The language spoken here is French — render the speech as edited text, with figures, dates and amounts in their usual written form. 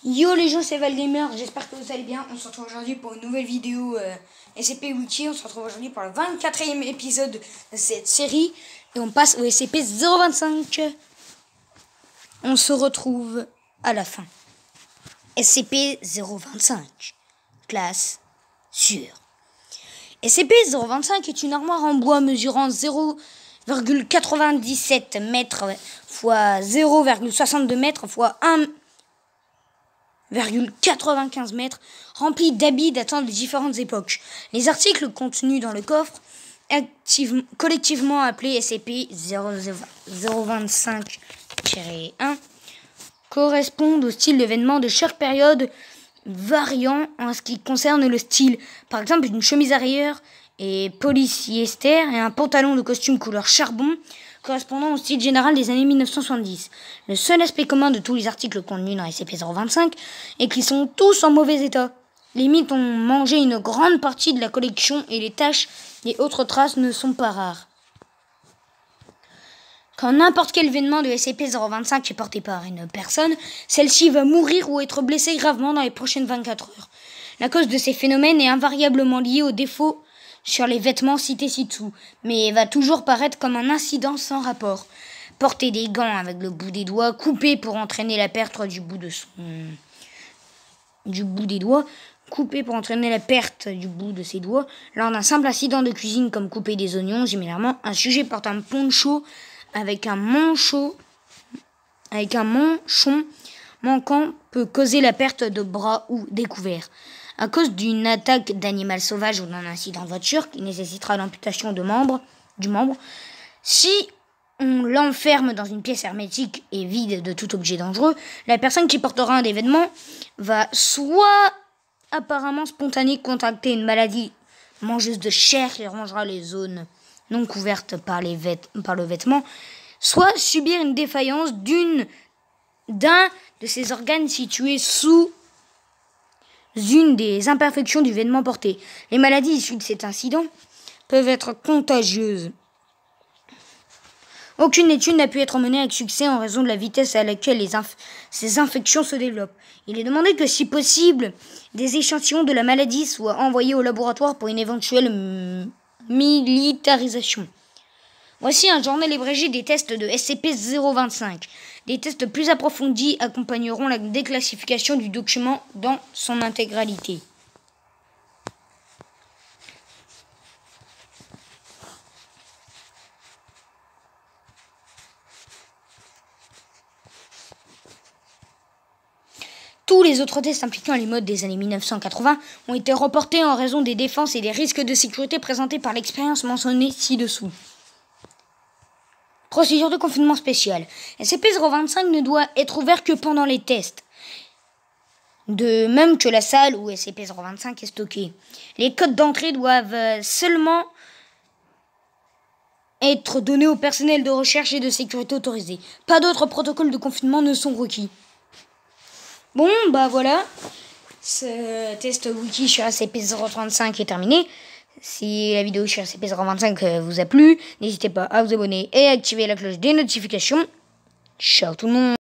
Yo les gens, c'est Valgamer, j'espère que vous allez bien. On se retrouve aujourd'hui pour une nouvelle vidéo SCP Wiki. On se retrouve aujourd'hui pour le 24e épisode de cette série. Et on passe au SCP-025. On se retrouve à la fin. SCP-025. Classe sûre. SCP-025 est une armoire en bois mesurant 0,97 mètres x 0,62 mètres x 1,95 mètres, remplie d'habits datant de différentes époques. Les articles contenus dans le coffre, collectivement appelés SCP-025-1, correspondent au style de vêtements de chaque période, variant en ce qui concerne le style. Par exemple, une chemise arrière et polyester et un pantalon de costume couleur charbon correspondant au style général des années 1970. Le seul aspect commun de tous les articles contenus dans SCP-025 est qu'ils sont tous en mauvais état. Les mythes ont mangé une grande partie de la collection et les taches et autres traces ne sont pas rares. Quand n'importe quel événement de SCP-025 est porté par une personne, celle-ci va mourir ou être blessée gravement dans les prochaines 24 heures. La cause de ces phénomènes est invariablement liée aux défauts sur les vêtements cités ci-dessous, mais va toujours paraître comme un incident sans rapport. Porter des gants avec le bout des doigts coupé pour entraîner la perte du bout de ses doigts lors d'un simple incident de cuisine comme couper des oignons. Généralement, un sujet porte un poncho avec un manchon manquant peut causer la perte de bras ou découvert. À cause d'une attaque d'animal sauvage ou d'un incident de voiture qui nécessitera l'amputation du membre, si on l'enferme dans une pièce hermétique et vide de tout objet dangereux, la personne qui portera un des vêtements va soit apparemment spontanément contracter une maladie mangeuse de chair qui rongera les zones non couvertes par le vêtement, soit subir une défaillance d'un de ses organes situés sous une des imperfections du vêtement porté. Les maladies issues de cet incident peuvent être contagieuses. Aucune étude n'a pu être menée avec succès en raison de la vitesse à laquelle ces infections se développent. Il est demandé que, si possible, des échantillons de la maladie soient envoyés au laboratoire pour une éventuelle militarisation. Voici un journal abrégé des tests de SCP-025. Des tests plus approfondis accompagneront la déclassification du document dans son intégralité. Tous les autres tests impliquant les modes des années 1980 ont été reportés en raison des défenses et des risques de sécurité présentés par l'expérience mentionnée ci-dessous. Procédure de confinement spéciale. SCP-025 ne doit être ouvert que pendant les tests, de même que la salle où SCP-025 est stocké. Les codes d'entrée doivent seulement être donnés au personnel de recherche et de sécurité autorisé. Pas d'autres protocoles de confinement ne sont requis. Bon, bah voilà, ce test wiki sur SCP-035 est terminé. Si la vidéo sur SCP-025 vous a plu, n'hésitez pas à vous abonner et à activer la cloche des notifications. Ciao tout le monde!